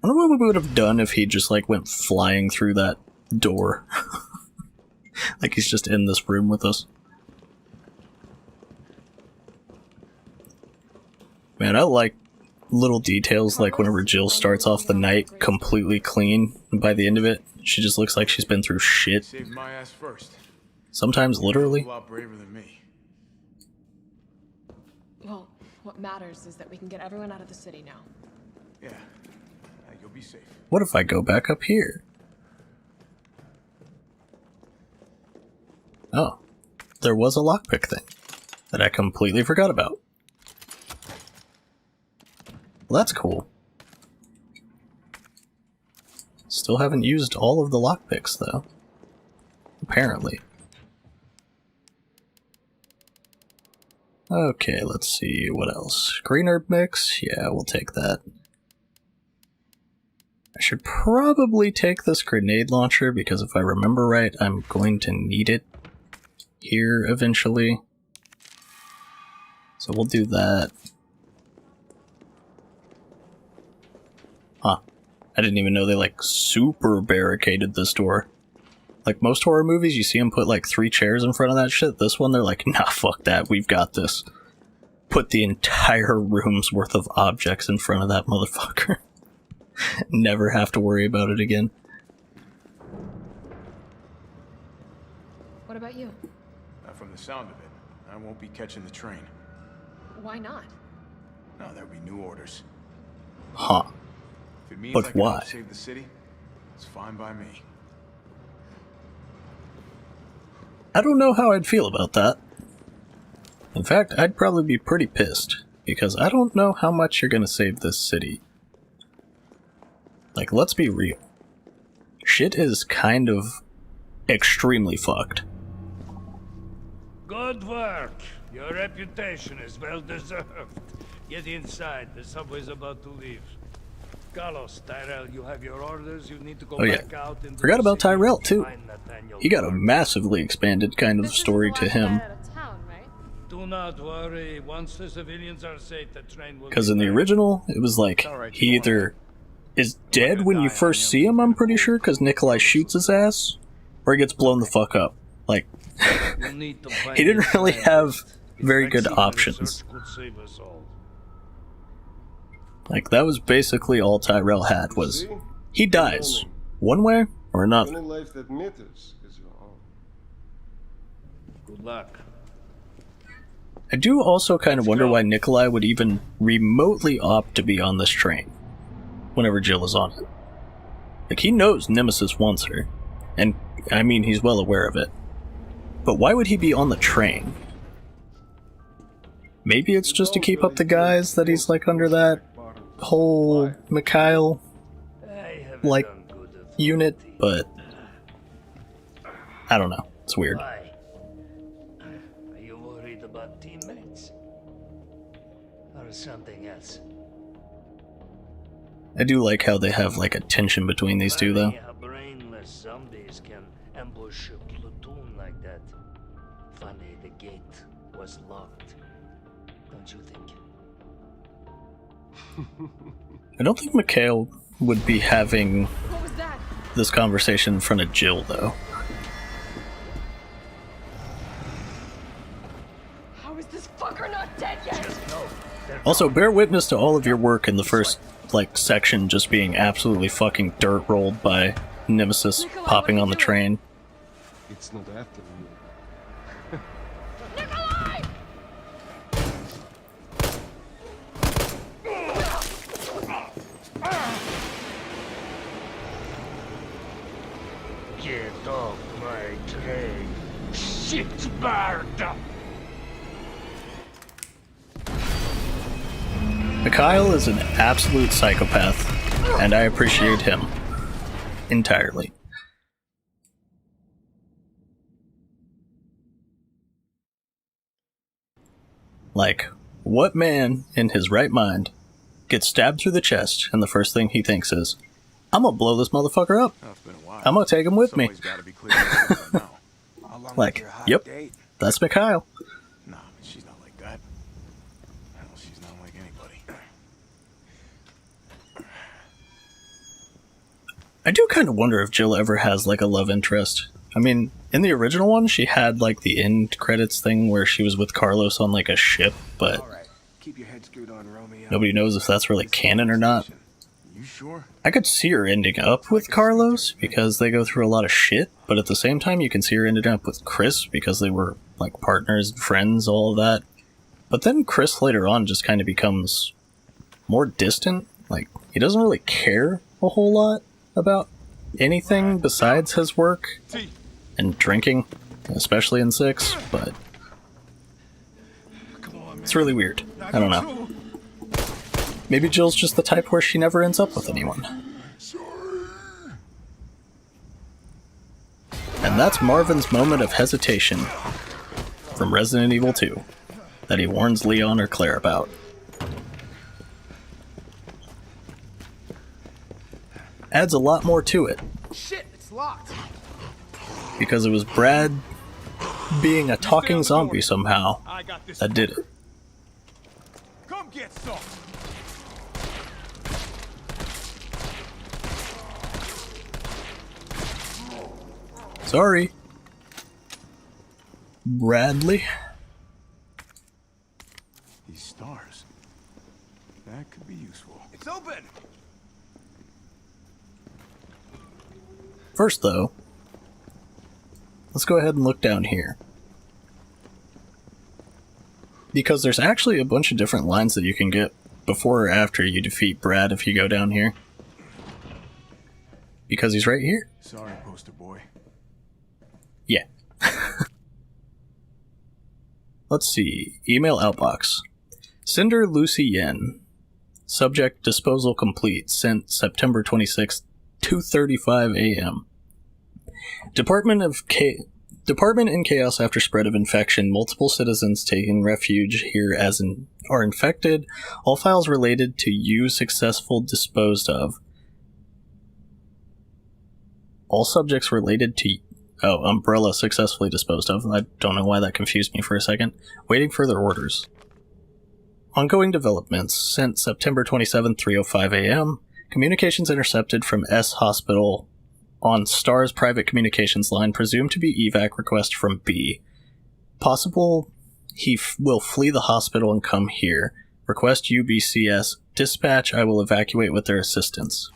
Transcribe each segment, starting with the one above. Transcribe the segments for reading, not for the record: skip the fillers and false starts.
I wonder what we would have done if he just, like, went flying through that door. Like he's just in this room with us. Man, I like little details, like whenever Jill starts off the night completely clean, and by the end of it, she just looks like she's been through shit. Saved my ass first. Sometimes literally. A lot braver than me. Well, what matters is that we can get everyone out of the city now. Yeah. You'll be safe. What if I go back up here? Oh, there was a lockpick thing that I completely forgot about. Well, that's cool. Still haven't used all of the lockpicks, though. Apparently. Okay, let's see, what else? Green herb mix? Yeah, we'll take that. I should probably take this grenade launcher, because if I remember right, I'm going to need it here eventually. So we'll do that. Huh. I didn't even know they, like, super barricaded this door. Like, most horror movies, you see them put, like, 3 chairs in front of that shit. This one, they're like, nah, fuck that, we've got this. Put the entire room's worth of objects in front of that motherfucker. Never have to worry about it again. What about you? From the sound of it, I won't be catching the train. Why not? No, there'll be new orders. Huh. If it means But I can why? help save the city, it's fine by me. I don't know how I'd feel about that. In fact, I'd probably be pretty pissed, because I don't know how much you're gonna save this city. Like, let's be real. Shit is kind of extremely fucked. Good work. Your reputation is well deserved. Get inside. The subway's about to leave. Carlos, Tyrell, you have your orders. You need to go back out into Forgot about the city Tyrell, and too. find Nathaniel He got a Clark. massively expanded kind of story to him. Do not worry. Once the civilians are safe, the train will. Because be in the back. original, it was like, he either is dead when you first see him, I'm pretty sure, because Nikolai shoots his ass, or he gets blown the fuck up. Like, You need to find he didn't his really have scientist. very His good vaccine options. research could save us all. Like, that was basically all Tyrell had, was he dies, one way or The another. only life that matters is your own. Good luck. I do also kind of wonder why Nikolai would even remotely opt to be on this train whenever Jill is on it. Like, he knows Nemesis wants her, and I mean, he's well aware of it. But why would he be on the train? Maybe it's just to keep up the guys that he's, like, under that whole Mikhail, I haven't like, done good at unit, but I don't know. It's weird. Why? Are you worried about teammates? Or something else? I do like how they have, like, a tension between these two, though. Funny how brainless zombies can ambush a platoon like that. Funny the gate was locked. Don't you think? I don't think Mikhail would be having What was that? this conversation in front of Jill, though. How is this fucker not dead yet? No. They're Also, bear witness to all of your work in the first, like, section just being absolutely fucking dirt rolled by Nemesis Nikolai, popping what are on you the doing? train. It's not after you. Nikolai! Get off my train. Shitbird! Mikhail is an absolute psychopath, and I appreciate him entirely. Like, what man in his right mind gets stabbed through the chest and the first thing he thinks is, I'm gonna blow this motherfucker up. Oh, it's been a while. I'm gonna take him with me. Somebody's gotta be clear by now. How long Like, was your hot yep, date? that's Mikhail. Nah, but she's not like that. Hell, she's not like anybody. I do kind of wonder if Jill ever has, like, a love interest. I mean, in the original one, she had, like, the end credits thing where she was with Carlos on, like, a ship, but Alright, keep your head screwed on, Romeo. nobody knows if that's really canon or not. You sure? I could see her ending up with Carlos because they go through a lot of shit, but at the same time, you can see her ending up with Chris because they were, like, partners and friends, all of that. But then Chris later on just kind of becomes more distant. Like, he doesn't really care a whole lot about anything besides his work and drinking, especially in 6, but it's really weird. I don't know. Maybe Jill's just the type where she never ends up with anyone. And that's Marvin's moment of hesitation from Resident Evil 2 that he warns Leon or Claire about. Adds a lot more to it. Shit, it's locked. Because it was Brad being a talking zombie somehow that did it. Come get some. Sorry. Bradley. These stars. That could be useful. It's open. First, though, let's go ahead and look down here. Because there's actually a bunch of different lines that you can get before or after you defeat Brad if you go down here. Because he's right here. Sorry, poster boy. Yeah. Let's see. Email outbox. Cinder Lucy Yen. Subject disposal complete. Sent September 26th, 2:35 a.m. Department in chaos after spread of infection. Multiple citizens taking refuge here are infected. All files related to you successful disposed of. All subjects related to... Oh, Umbrella successfully disposed of. I don't know why that confused me for a second. Waiting further orders. Ongoing developments. Sent September 27th, 3:05 a.m. Communications intercepted from S Hospital on S.T.A.R.S private communications line. Presumed to be evac request from B. Possible he will flee the hospital and come here. Request UBCS. Dispatch. I will evacuate with their assistance.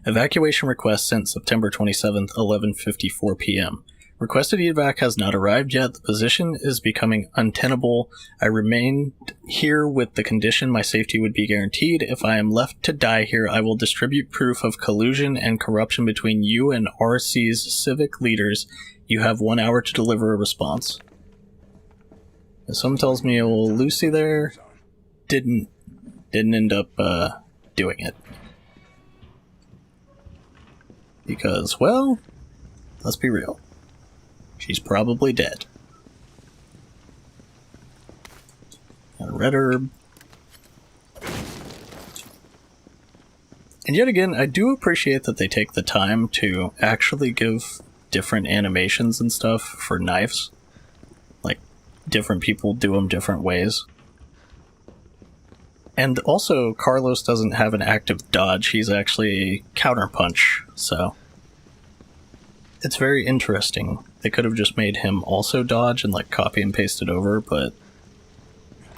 Evacuation request sent September 27th, 11:54 p.m. Requested evac has not arrived yet. The position is becoming untenable. I remained here with the condition my safety would be guaranteed. If I am left to die here, I will distribute proof of collusion and corruption between you and RC's civic leaders. You have 1 hour to deliver a response. Someone tells me, well, Lucy there didn't end up doing it. Because, well, let's be real. She's probably dead. Got a red herb. And yet again, I do appreciate that they take the time to actually give different animations and stuff for knives. Like, different people do them different ways. And also, Carlos doesn't have an active dodge, he's actually a counterpunch, so... It's very interesting. They could have just made him also dodge and, like, copy and paste it over, but...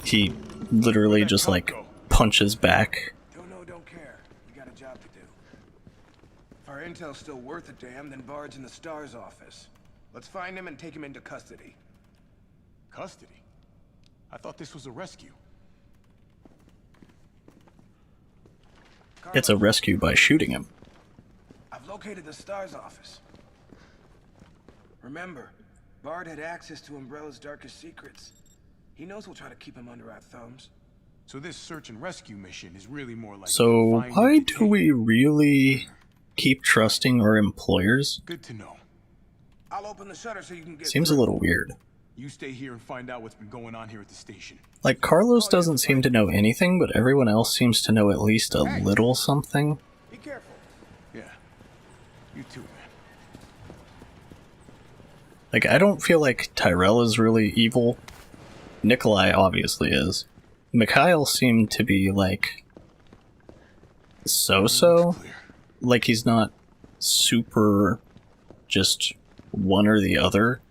he literally just, like, punches back. Don't know, don't care. We got a job to do. If our intel's still worth a damn, then Bard's in the S.T.A.R.S office. Let's find him and take him into custody. Custody? I thought this was a rescue. It's a rescue by shooting him. I've located the S.T.A.R.S office. Remember, Bard had access to Umbrella's darkest secrets. He knows we'll try to keep him under our thumbs. So this search and rescue mission is really more like... So why do we really keep trusting our employers? Good to know. I'll open the shutter so you can get Seems through. a little weird. You stay here and find out what's been going on here at the station. Like, Carlos doesn't seem to know anything, but everyone else seems to know at least a little something. Be careful. Yeah. You too, man. Like, I don't feel like Tyrell is really evil. Nikolai obviously is. Mikhail seemed to be, like, so-so. like he's not super just one or the other.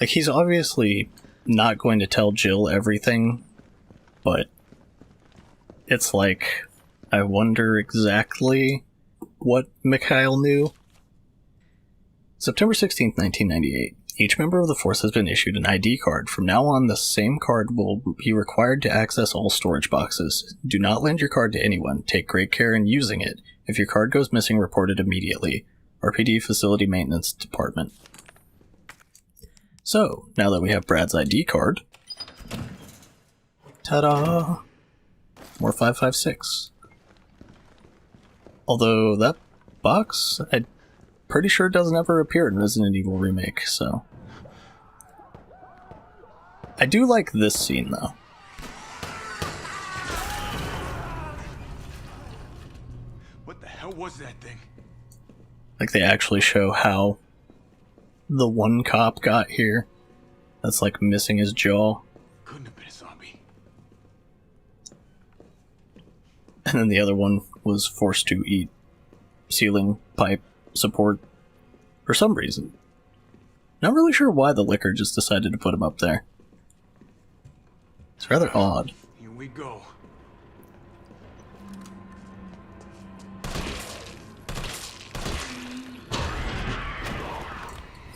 Like, he's obviously not going to tell Jill everything, but it's like, I wonder exactly what Mikhail knew. September 16th, 1998. Each member of the force has been issued an ID card. From now on, the same card will be required to access all storage boxes. Do not lend your card to anyone. Take great care in using it. If your card goes missing, report it immediately. RPD Facility Maintenance Department. So, now that we have Brad's ID card, ta-da! More 556. Although that box, I'm pretty sure doesn't ever appear in Resident Evil Remake, so... I do like this scene, though. What the hell was that thing? Like, they actually show how the one cop got here that's, like, missing his jaw. Couldn't have been a zombie. And then the other one was forced to eat ceiling pipe support for some reason. Not really sure why the liquor just decided to put him up there. It's rather odd. Here we go.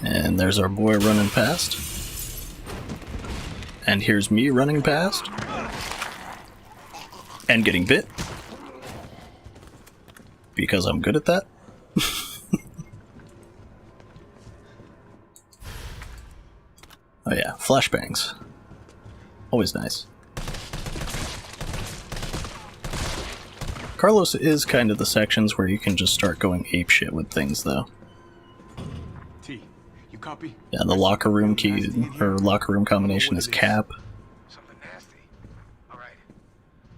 And there's our boy running past. And here's me running past. And getting bit. Because I'm good at that. Oh yeah, flashbangs. Always nice. Carlos is kind of the sections where you can just start going apeshit with things, though. T, you copy? Yeah, the locker room key, or locker room combination is Cap. Something nasty. Alright.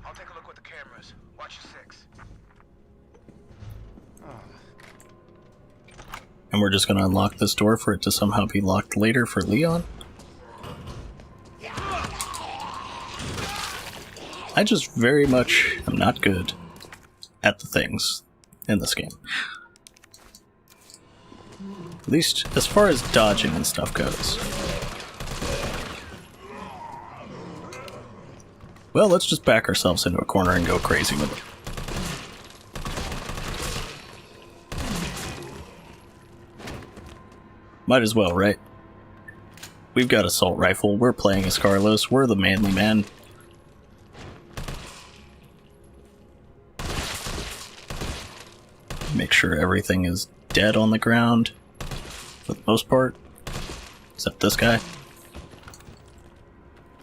I'll take a look with the cameras. Watch your six. And we're just gonna unlock this door for it to somehow be locked later for Leon? I just very much am not good at the things in this game. At least as far as dodging and stuff goes. Well, let's just back ourselves into a corner and go crazy with it. Might as well, right? We've got assault rifle, we're playing as Carlos, we're the manly man. Make sure everything is dead on the ground, for the most part, except this guy,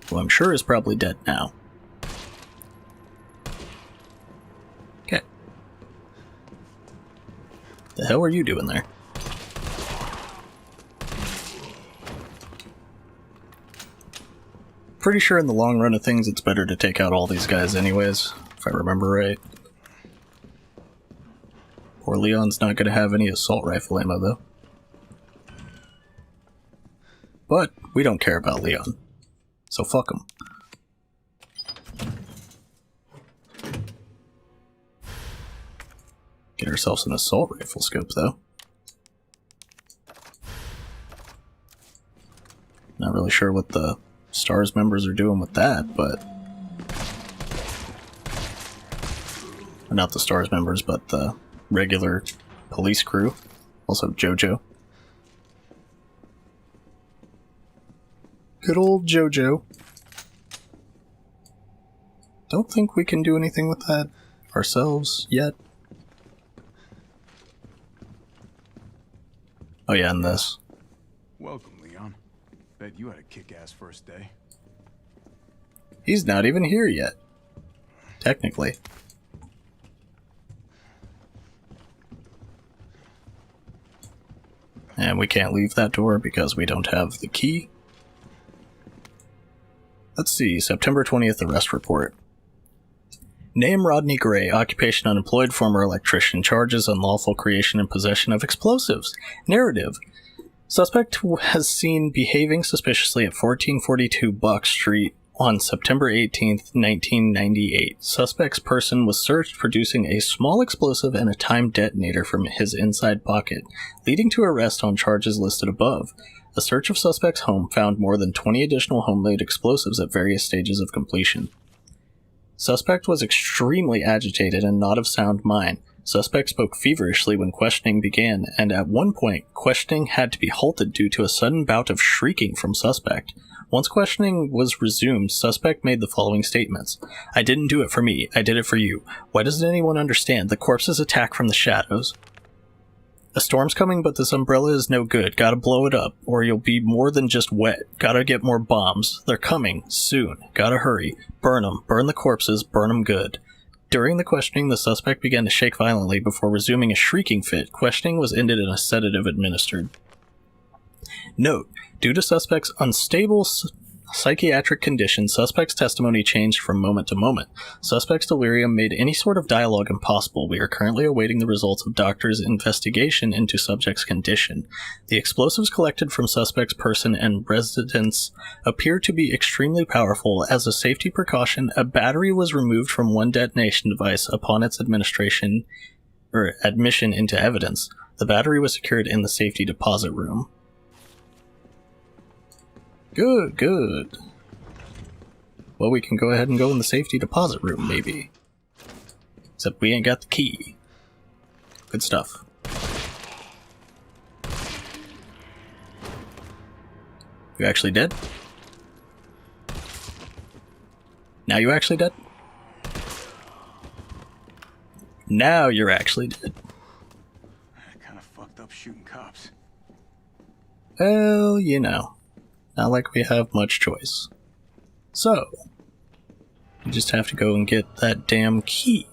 who I'm sure is probably dead now. Okay. The hell are you doing there? Pretty sure in the long run of things it's better to take out all these guys anyways, if I remember right. Poor Leon's not going to have any assault rifle ammo, though. But we don't care about Leon, so fuck him. Get ourselves an assault rifle scope, though. Not really sure what the S.T.A.R.S members are doing with that, but... Not the S.T.A.R.S members, but the regular police crew. Also Jojo. Good old Jojo. Don't think we can do anything with that ourselves yet. Oh yeah, and this. Welcome, Leon. Bet you had a kick-ass first day. He's not even here yet. Technically. And we can't leave that door because we don't have the key. Let's see, September 20th arrest report. Name Rodney Gray, occupation unemployed, former electrician, charges unlawful creation and possession of explosives. Narrative. Suspect has seen behaving suspiciously at 1442 Buck Street On September 18th, 1998, suspect's person was searched producing a small explosive and a timed detonator from his inside pocket, leading to arrest on charges listed above. A search of suspect's home found more than 20 additional homemade explosives at various stages of completion. Suspect was extremely agitated and not of sound mind. Suspect spoke feverishly when questioning began, and at one point, questioning had to be halted due to a sudden bout of shrieking from suspect. Once questioning was resumed, suspect made the following statements. "I didn't do it for me, I did it for you. Why doesn't anyone understand? The corpses attack from the shadows. A storm's coming, but this umbrella is no good. Gotta blow it up, or you'll be more than just wet. Gotta get more bombs. They're coming, soon. Gotta hurry. Burn them. Burn the corpses. Burn them good." During the questioning, the suspect began to shake violently before resuming a shrieking fit. Questioning was ended and a sedative administered. Note: due to suspect's unstable psychiatric condition, suspect's testimony changed from moment to moment. Suspect's delirium made any sort of dialogue impossible. We are currently awaiting the results of doctors' investigation into subject's condition. The explosives collected from suspect's person and residence appear to be extremely powerful. As a safety precaution, a battery was removed from one detonation device upon its admission into evidence. The battery was secured in the safety deposit room. Good, good. Well, we can go ahead and go in the safety deposit room, maybe. Except we ain't got the key. Good stuff. You actually dead? Now you actually dead? Now you're actually dead. Kinda fucked up shooting cops. Well, you know. Not like we have much choice. So, we just have to go and get that damn key.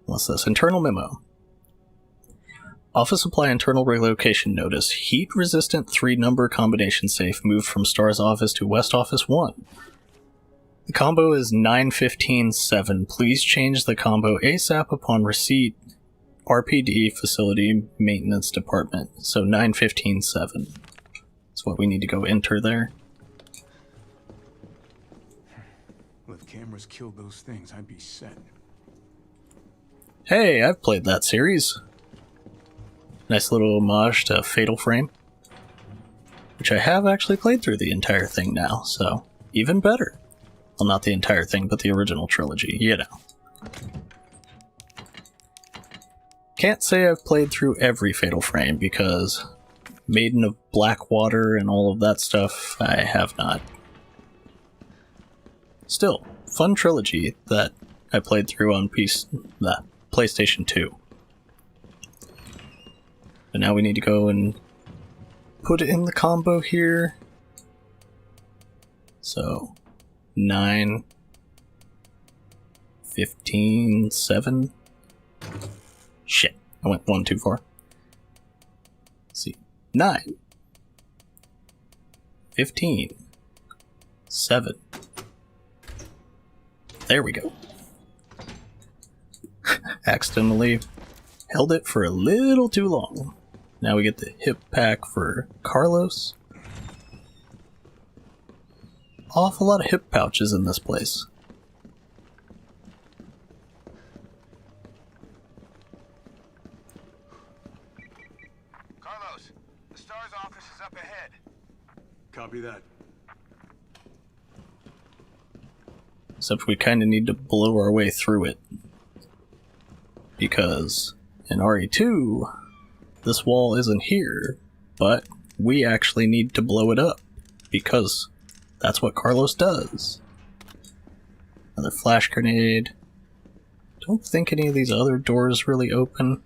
What's this? Internal memo. Office supply internal relocation notice. Heat-resistant 3-number combination safe moved from S.T.A.R.S office to West Office 1. The combo is 915-7. Please change the combo ASAP upon receipt. RPD Facility Maintenance Department. So 915-7. That's what we need to go enter there. Well, if cameras killed those things, I'd be set. Hey, I've played that series. Nice little homage to Fatal Frame, which I have actually played through the entire thing now, so even better. Well, not the entire thing, but the original trilogy, you know. Can't say I've played through every Fatal Frame, because Maiden of Blackwater and all of that stuff, I have not. Still, fun trilogy that I played through on PlayStation 2. But now we need to go and put it in the combo here. So, 9, 15, 7. Shit, I went 1 too far. Let's see. 9, 15, 7. There we go. Accidentally held it for a little too long. Now we get the hip pack for Carlos. Awful lot of hip pouches in this place. Carlos, the S.T.A.R.S office is up ahead. Copy that. Except we kind of need to blow our way through it. Because in RE2, this wall isn't here, but we actually need to blow it up. Because that's what Carlos does. Another flash grenade. Don't think any of these other doors really open.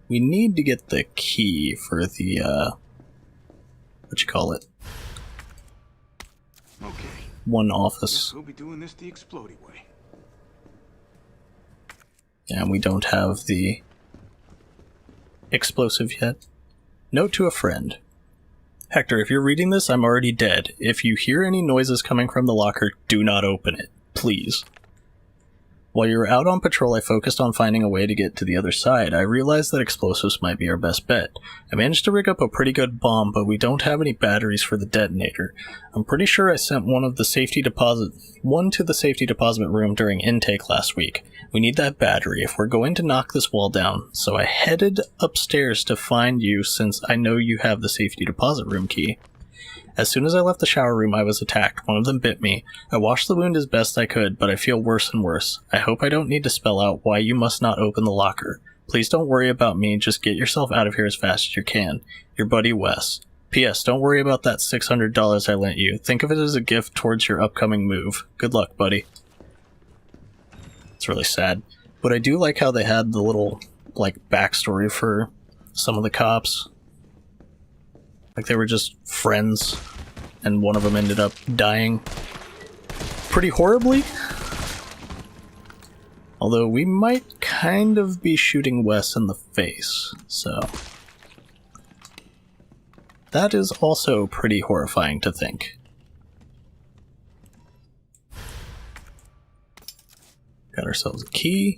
We need to get the key for the, what you call it? Okay. One office. Guess we'll be doing this the explodey way. And we don't have the explosive yet. Note to a friend. Hector, if you're reading this, I'm already dead. If you hear any noises coming from the locker, do not open it. Please. While you were out on patrol, I focused on finding a way to get to the other side. I realized that explosives might be our best bet. I managed to rig up a pretty good bomb, but we don't have any batteries for the detonator. I'm pretty sure I sent one to the safety deposit room during intake last week. We need that battery if we're going to knock this wall down, so I headed upstairs to find you since I know you have the safety deposit room key. As soon as I left the shower room, I was attacked. One of them bit me. I washed the wound as best I could, but I feel worse and worse. I hope I don't need to spell out why you must not open the locker. Please don't worry about me, just get yourself out of here as fast as you can. Your buddy Wes. P.S. Don't worry about that $600 I lent you. Think of it as a gift towards your upcoming move. Good luck, buddy. It's really sad. But I do like how they had the little, backstory for some of the cops. Like, they were just friends, and one of them ended up dying pretty horribly. Although we might kind of be shooting Wes in the face, so... that is also pretty horrifying to think. Got ourselves a key.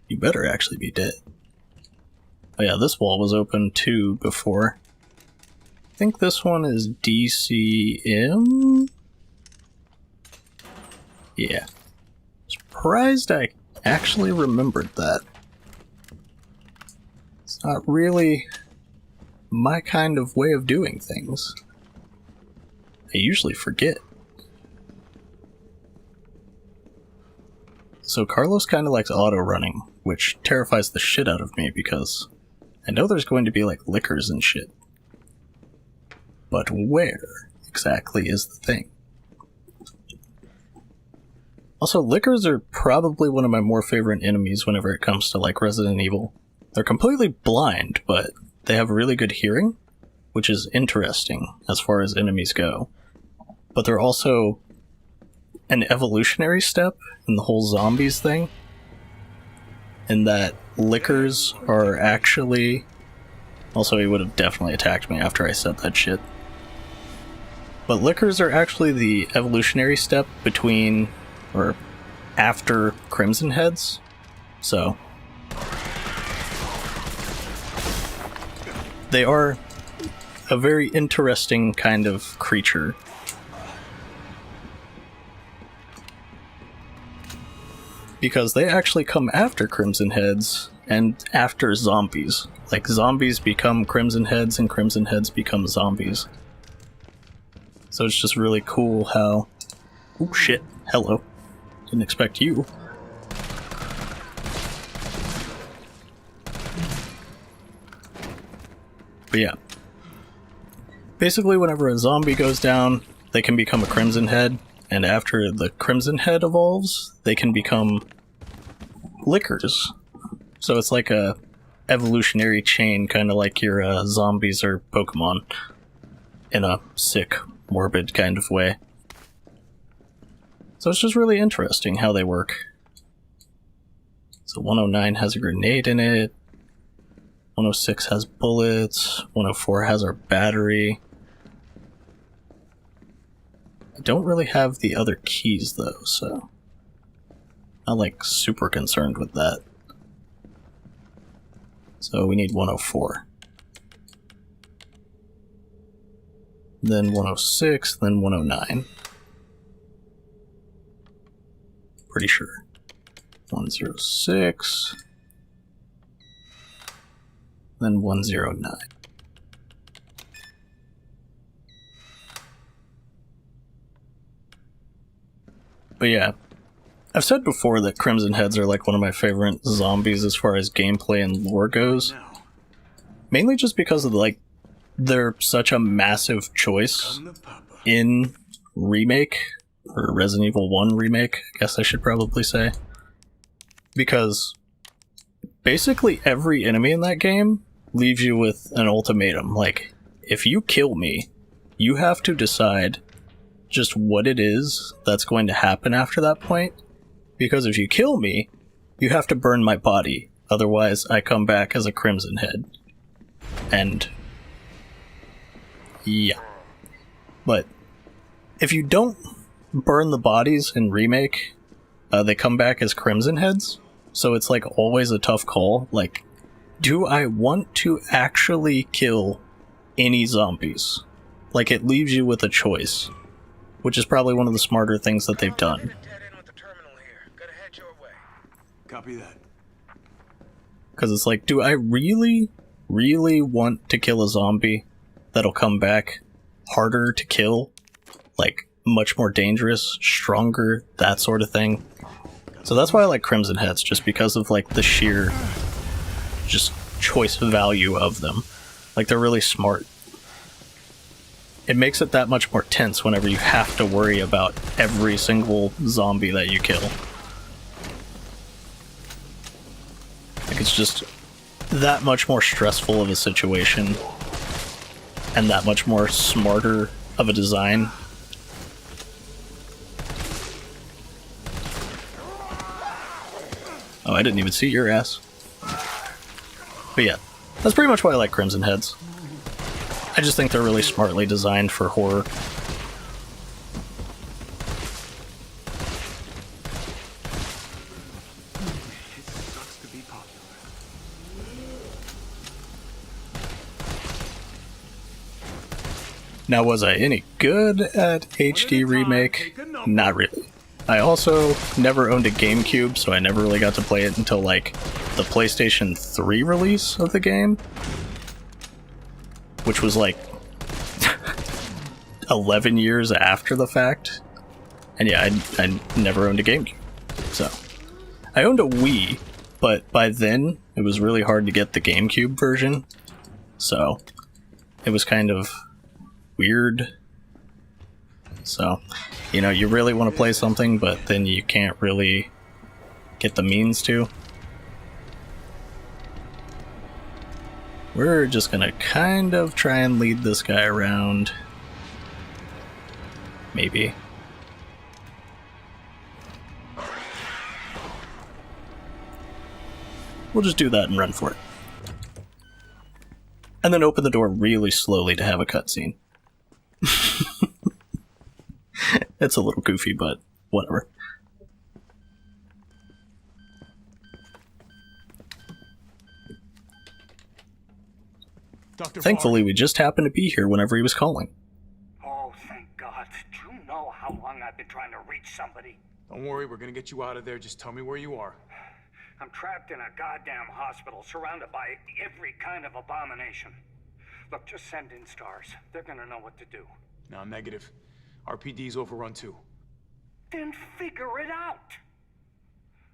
You better actually be dead. Oh yeah, this wall was open too before. I think this one is DCM? Yeah. Surprised I actually remembered that. It's not really my kind of way of doing things. I usually forget. So Carlos kind of likes auto-running, which terrifies the shit out of me because I know there's going to be lickers and shit. But where exactly is the thing? Also, lickers are probably one of my more favorite enemies whenever it comes to Resident Evil. They're completely blind, but they have really good hearing, which is interesting as far as enemies go. But they're also an evolutionary step in the whole zombies thing, in that lickers are actually... Also, he would have definitely attacked me after I said that shit. But lickers are actually the evolutionary step between, or after, Crimson Heads. So, they are a very interesting kind of creature. Because they actually come after Crimson Heads and after zombies. Zombies become Crimson Heads and Crimson Heads become zombies. So it's just really cool how... oh shit, hello. Didn't expect you. But yeah. Basically, whenever a zombie goes down, they can become a Crimson Head, and after the Crimson Head evolves, they can become lickers. So it's like a evolutionary chain, kind of like your zombies or Pokemon, in a sick, morbid kind of way. So it's just really interesting how they work. So 109 has a grenade in it, 106 has bullets, 104 has our battery. I don't really have the other keys though, so I'm not super concerned with that. So we need 104. Then 106, then 109. Pretty sure. 106. Then 109. But yeah, I've said before that Crimson Heads are one of my favorite zombies as far as gameplay and lore goes. Mainly just because of they're such a massive choice in Remake, or Resident Evil 1 Remake, I guess I should probably say. Because basically every enemy in that game leaves you with an ultimatum. If you kill me, you have to decide just what it is that's going to happen after that point. Because if you kill me, you have to burn my body. Otherwise, I come back as a Crimson Head. And yeah. But if you don't burn the bodies in Remake, they come back as Crimson Heads, so it's like always a tough call. Like, do I want to actually kill any zombies? Like, it leaves you with a choice, which is probably one of the smarter things that they've done. Copy that. Because it's like, do I really want to kill a zombie that'll come back harder to kill? Like, much more dangerous, stronger, that sort of thing. So that's why I like Crimson Heads, just because of, like, the sheer just choice value of them. Like, they're really smart. It makes it that much more tense whenever you have to worry about every single zombie that you kill. Like, it's just that much more stressful of a situation, and that much more smarter of a design. Oh, I didn't even see your ass. But yeah, that's pretty much why I like Crimson Heads. I just think they're really smartly designed for horror. Now, was I any good at HD Remake? Not really. I also never owned a GameCube, so I never really got to play it until, like, the PlayStation 3 release of the game. Which was, like, 11 years after the fact. And yeah, I never owned a GameCube. So, I owned a Wii, but by then, it was really hard to get the GameCube version. So, it was kind of weird. So, you know, you really want to play something, but then you can't really get the means to. We're just gonna kind of try and lead this guy around. Maybe. We'll just do that and run for it. And then open the door really slowly to have a cutscene. It's a little goofy, but whatever. Thankfully, we just happened to be here whenever he was calling. Oh, thank God. Do you know how long I've been trying to reach somebody? Don't worry, we're gonna get you out of there. Just tell me where you are. I'm trapped in a goddamn hospital, surrounded by every kind of abomination. Look, just send in S.T.A.R.S. They're gonna know what to do. No, negative. RPD's overrun too. Then figure it out!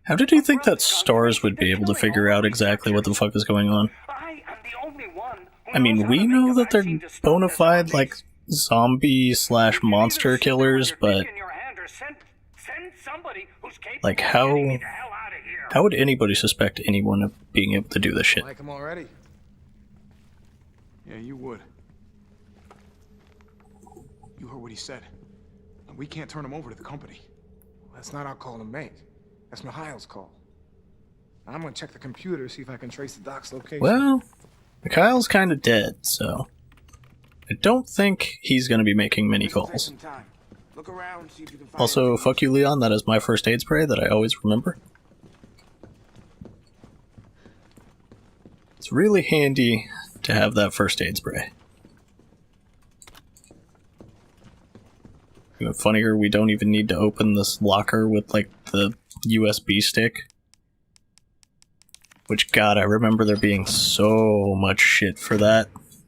How did you think that S.T.A.R.S would be able to figure out exactly what the fuck is going on? I am the only one who I mean, knows how we to know make a that they're vaccine to stop bona the fide, zombies. like, zombie/monster killers, but, like, how would anybody suspect anyone of being able to do this shit? Like him already? Yeah, you would. You heard what he said. We can't turn him over to the company. That's not our call to make. That's Mikhail's call. I'm gonna check the computer, see if I can trace the doc's location. Well, Mikhail's kind of dead, so I don't think he's going to be making many calls. Look around, see if you can find Also, fuck you, Leon, that is my first aid spray that I always remember. It's really handy to have that first aid spray. Even funnier, we don't even need to open this locker with, like, the USB stick. Which, God, I remember there being so much shit for that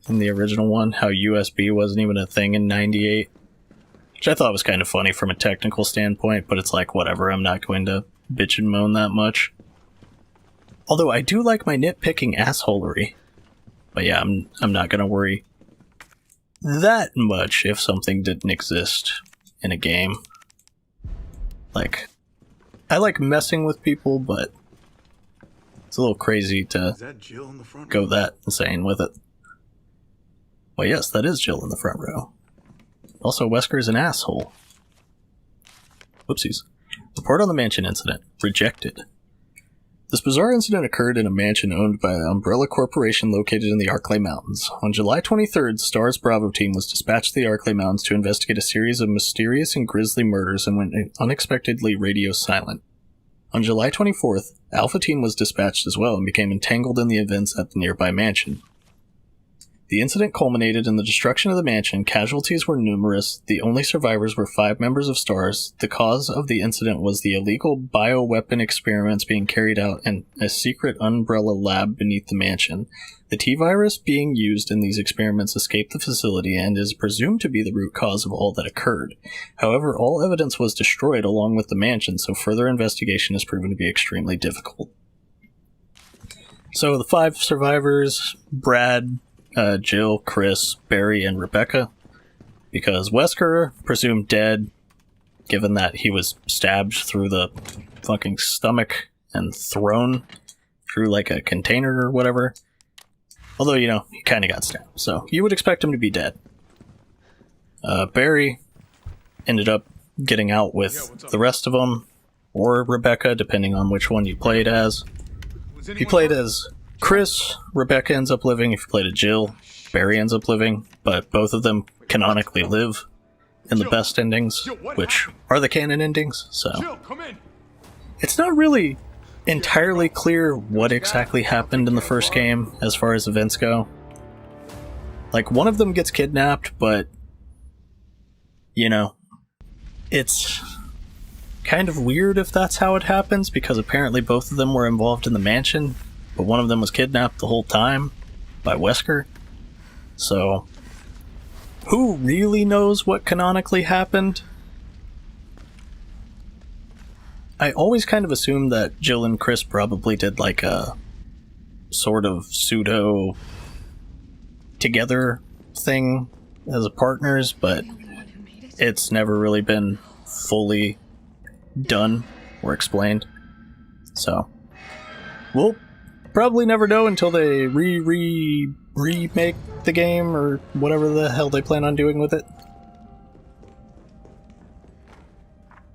in the original one. How USB wasn't even a thing in '98. Which I thought was kind of funny from a technical standpoint, but it's like, whatever, I'm not going to bitch and moan that much. Although I do like my nitpicking assholery. But yeah, I'm not gonna worry that much if something didn't exist in a game. Like, I like messing with people, but it's a little crazy to go that insane with it. Well, yes, that is Jill in the front row. Also, Wesker's an asshole. Whoopsies. Report on the mansion incident. Rejected. This bizarre incident occurred in a mansion owned by an Umbrella Corporation located in the Arklay Mountains. On July 23rd, S.T.A.R.S Bravo team was dispatched to the Arklay Mountains to investigate a series of mysterious and grisly murders and went unexpectedly radio silent. On July 24th, Alpha team was dispatched as well and became entangled in the events at the nearby mansion. The incident culminated in the destruction of the mansion. Casualties were numerous. The only survivors were 5 members of S.T.A.R.S. The cause of the incident was the illegal bioweapon experiments being carried out in a secret Umbrella lab beneath the mansion. The T-virus being used in these experiments escaped the facility and is presumed to be the root cause of all that occurred. However, all evidence was destroyed along with the mansion, so further investigation has proven to be extremely difficult. So the 5 survivors, Brad, Jill, Chris, Barry, and Rebecca, because Wesker, presumed dead, given that he was stabbed through the fucking stomach and thrown through like a container or whatever. Although, you know, he kind of got stabbed, so you would expect him to be dead. Barry ended up getting out with the rest of them, or Rebecca, depending on which one you played as. If you played as Chris, Rebecca ends up living. If you played as Jill, Barry ends up living, but both of them canonically live in the best endings, which are the canon endings, so it's not really entirely clear what exactly happened in the first game as far as events go. Like, one of them gets kidnapped, but, you know, it's kind of weird if that's how it happens, because apparently both of them were involved in the mansion, but one of them was kidnapped the whole time by Wesker. So, who really knows what canonically happened? I always kind of assumed that Jill and Chris probably did like a sort of pseudo together thing as partners, but it's never really been fully done or explained. So, we'll probably never know until they remake the game or whatever the hell they plan on doing with it.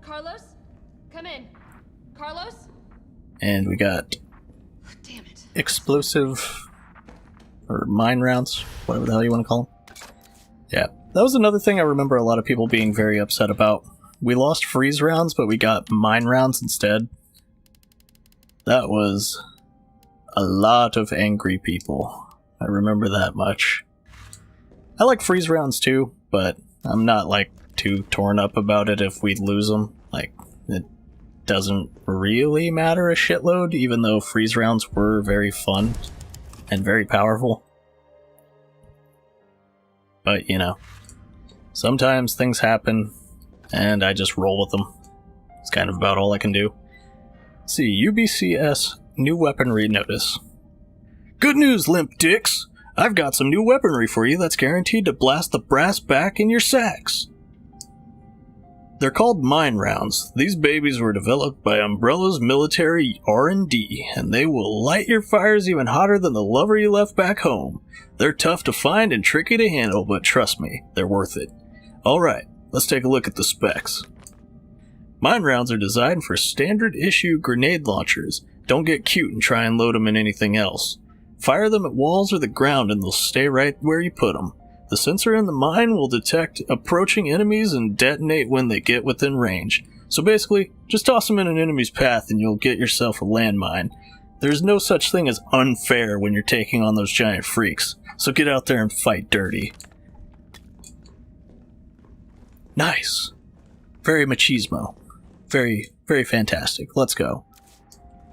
Carlos? Come in. Carlos? And we got Damn it. explosive or mine rounds, whatever the hell you want to call them. Yeah, that was another thing I remember a lot of people being very upset about. We lost freeze rounds, but we got mine rounds instead. That was a lot of angry people. I remember that much. I like freeze rounds too, but I'm not like too torn up about it if we lose them. Like, it doesn't really matter a shitload, even though freeze rounds were very fun and very powerful. But, you know, sometimes things happen, and I just roll with them. It's kind of about all I can do. Let's see, UBCS new weaponry notice. Good news, limp dicks! I've got some new weaponry for you that's guaranteed to blast the brass back in your sacks. They're called mine rounds. These babies were developed by Umbrella's military R&D, and they will light your fires even hotter than the lover you left back home. They're tough to find and tricky to handle, but trust me, they're worth it. Alright, let's take a look at the specs. Mine rounds are designed for standard issue grenade launchers. Don't get cute and try and load them in anything else. Fire them at walls or the ground and they'll stay right where you put them. The sensor in the mine will detect approaching enemies and detonate when they get within range. So basically, just toss them in an enemy's path and you'll get yourself a landmine. There's no such thing as unfair when you're taking on those giant freaks, so get out there and fight dirty. Nice. Very machismo. Very, very fantastic. Let's go.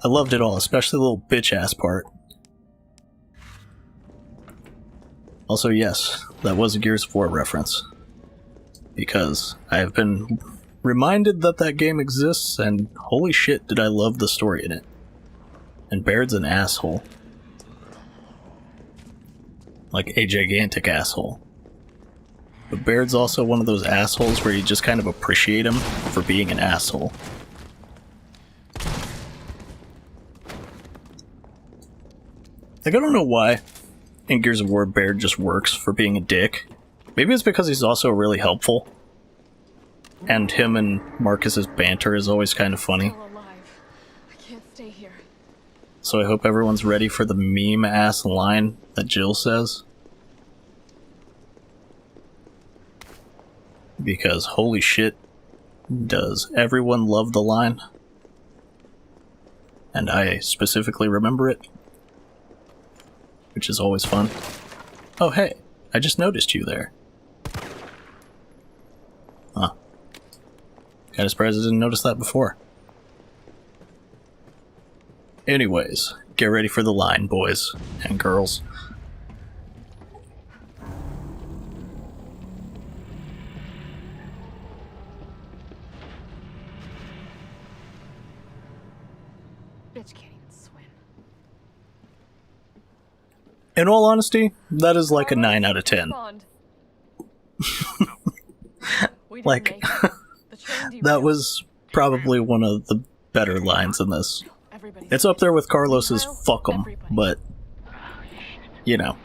I loved it all, especially the little bitch-ass part. Also, yes, that was a Gears of War reference. Because I have been reminded that that game exists, and holy shit did I love the story in it. And Baird's an asshole. Like a gigantic asshole. But Baird's also one of those assholes where you just kind of appreciate him for being an asshole. Like, I don't know why in Gears of War Baird just works for being a dick. Maybe it's because he's also really helpful. And him and Marcus's banter is always kind of funny. Still alive. I can't stay here. so I hope everyone's ready for the meme-ass line that Jill says. Because holy shit, does everyone love the line? And I specifically remember it, which is always fun. Oh hey, I just noticed you there. Huh. Kinda surprised I didn't notice that before. Anyways, get ready for the line, boys and girls. Bitch can't even swim. In all honesty, that is like a 9 out of 10. Like, that was probably one of the better lines in this. It's up there with Carlos's "fuck 'em," but, you know.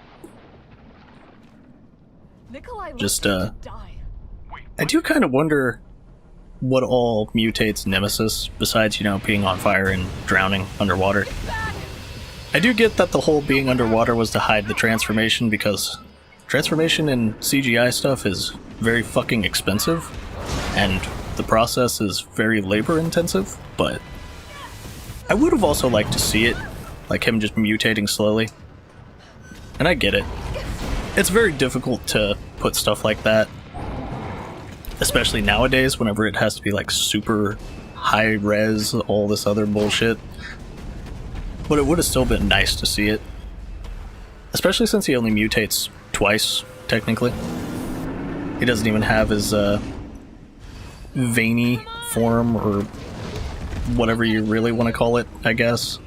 Just, I do kind of wonder what all mutates Nemesis, besides, you know, being on fire and drowning underwater. I do get that the whole being underwater was to hide the transformation, because transformation in CGI stuff is very fucking expensive, and the process is very labor-intensive, but I would have also liked to see it, like him just mutating slowly. And I get it. It's very difficult to put stuff like that, especially nowadays, whenever it has to be like super high res, all this other bullshit. But it would have still been nice to see it. Especially since he only mutates twice, technically. He doesn't even have his veiny form, or whatever you really want to call it, I guess.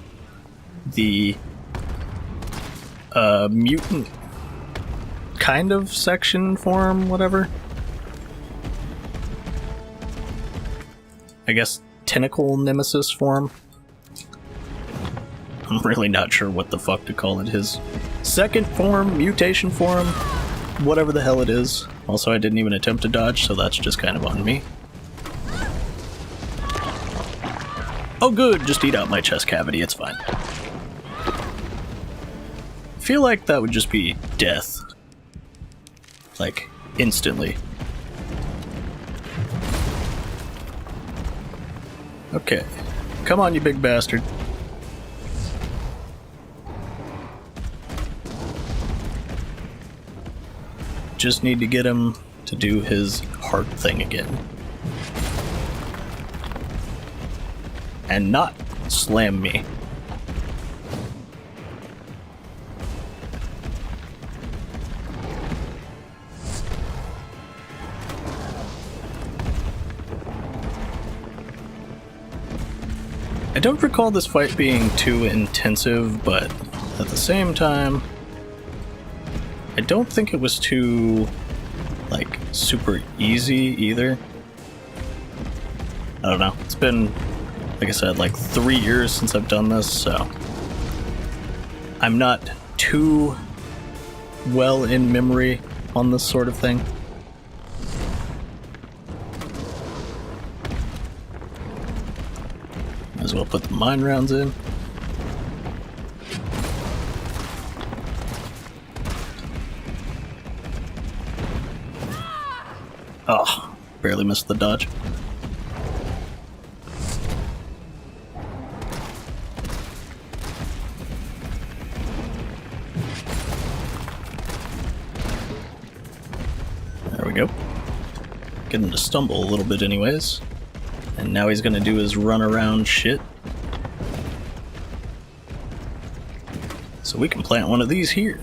The mutant kind of section form, whatever. I guess tentacle Nemesis form. I'm really not sure what the fuck to call it. His second form, mutation form, whatever the hell it is. Also, I didn't even attempt to dodge, so that's just kind of on me. Oh good, just eat out my chest cavity, it's fine. I feel like that would just be death. Like, instantly. Okay. Come on, you big bastard. Just need to get him to do his heart thing again. And not slam me. I don't recall this fight being too intensive, but at the same time, I don't think it was too, like, super easy either. I don't know. It's been, like I said, like 3 years since I've done this, so I'm not too well in memory on this sort of thing. Might as well put the mine rounds in. Oh, barely missed the dodge. There we go. Get him to stumble a little bit anyways. And now he's gonna do his run around shit. So we can plant one of these here.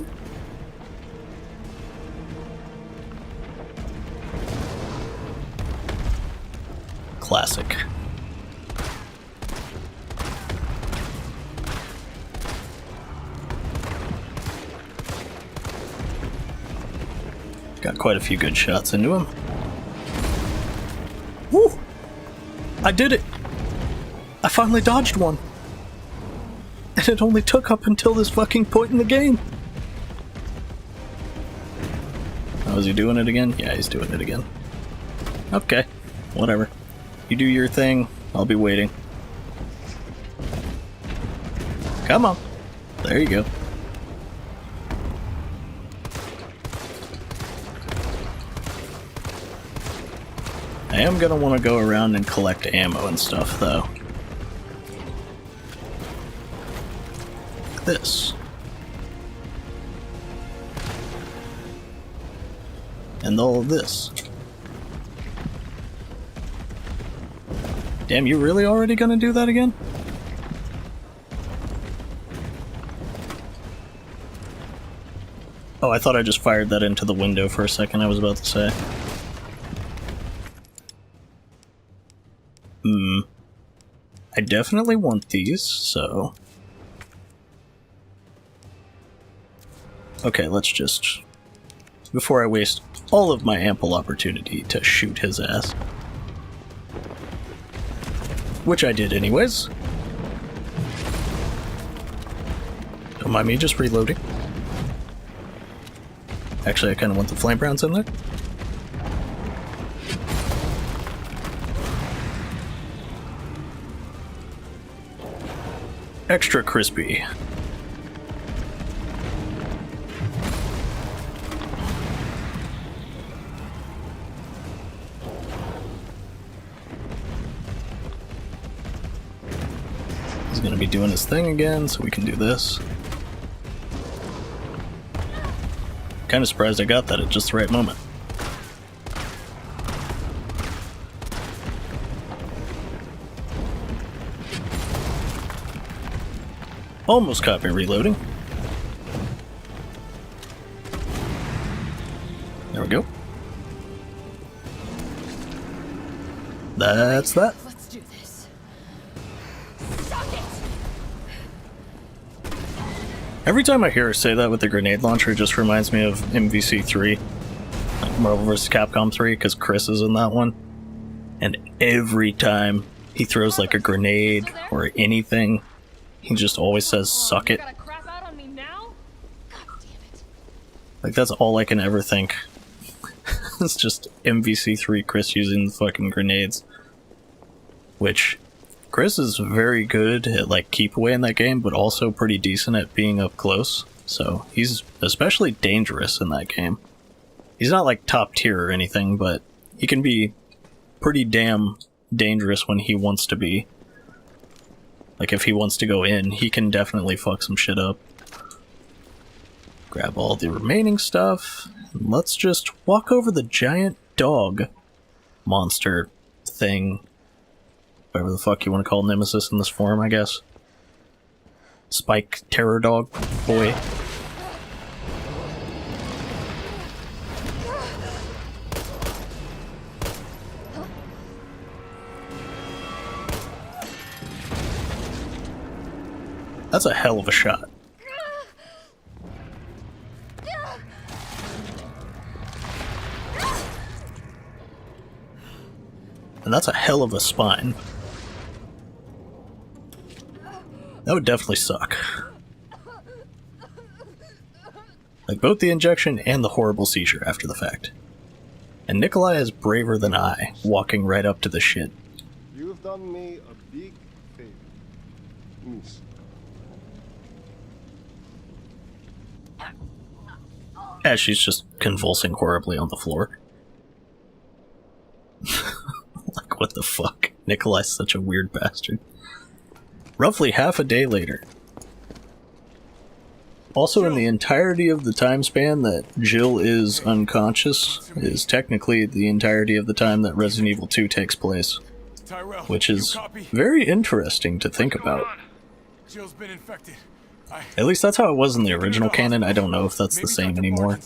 Classic. Got quite a few good shots into him. Woo! I did it! I finally dodged one! And it only took up until this fucking point in the game! Oh, is he doing it again? Yeah, he's doing it again. Okay, whatever. You do your thing, I'll be waiting. Come on. There you go. I am gonna want to go around and collect ammo and stuff, though. Like this. And all of this. Damn, you really already gonna do that again? Oh, I thought I just fired that into the window for a second, I was about to say. I definitely want these, so... Okay, let's just... Before I waste all of my ample opportunity to shoot his ass. Which I did anyways. Don't mind me just reloading. Actually, I kind of want the flame rounds in there. Extra crispy. He's gonna be doing his thing again, so we can do this. Kind of surprised I got that at just the right moment. Almost caught me reloading. There we go. That's that. Let's do this. Suck it! Every time I hear her say that with the grenade launcher, it just reminds me of MVC3. Like Marvel vs. Capcom 3, because Chris is in that one. And every time he throws like a grenade or anything, he just always says, "Suck it." Gotta crap out on me now? God damn it. Like, that's all I can ever think. It's just MVC3 Chris using the fucking grenades. Which, Chris is very good at, like, keep away in that game, but also pretty decent at being up close. So, he's especially dangerous in that game. He's not, like, top tier or anything, but he can be pretty damn dangerous when he wants to be. Like, if he wants to go in, he can definitely fuck some shit up. Grab all the remaining stuff. And let's just walk over the giant dog monster thing. Whatever the fuck you want to call Nemesis in this form, I guess. Spike Terror Dog Boy. That's a hell of a shot. And that's a hell of a spine. That would definitely suck. Like, both the injection and the horrible seizure after the fact. And Nikolai is braver than I, walking right up to the shit. You've done me a big favor, miss. As she's just convulsing horribly on the floor. Like, what the fuck? Nikolai's such a weird bastard. Roughly half a day later. Also, in the entirety of the time span that Jill is unconscious, is technically the entirety of the time that Resident Evil 2 takes place. Tyrell, Which is you copy? very interesting to think about. Jill's been infected. At least that's how it was in the original canon. I don't know if that's the same anymore.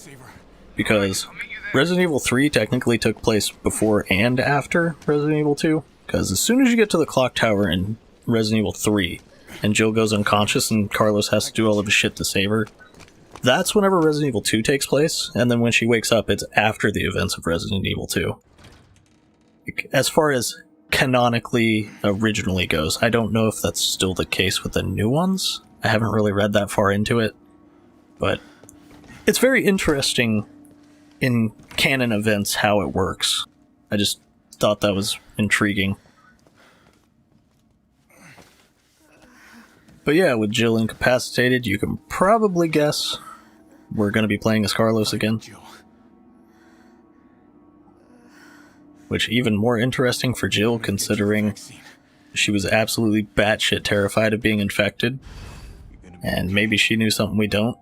Because Resident Evil 3 technically took place before and after Resident Evil 2. Because as soon as you get to the clock tower in Resident Evil 3, and Jill goes unconscious and Carlos has to do all of his shit to save her, that's whenever Resident Evil 2 takes place, and then when she wakes up, it's after the events of Resident Evil 2. As far as canonically originally goes, I don't know if that's still the case with the new ones. I haven't really read that far into it, but it's very interesting in canon events how it works. I just thought that was intriguing. But yeah, with Jill incapacitated, you can probably guess we're going to be playing as Carlos again. Which, even more interesting for Jill, considering she was absolutely batshit terrified of being infected. And maybe she knew something we don't.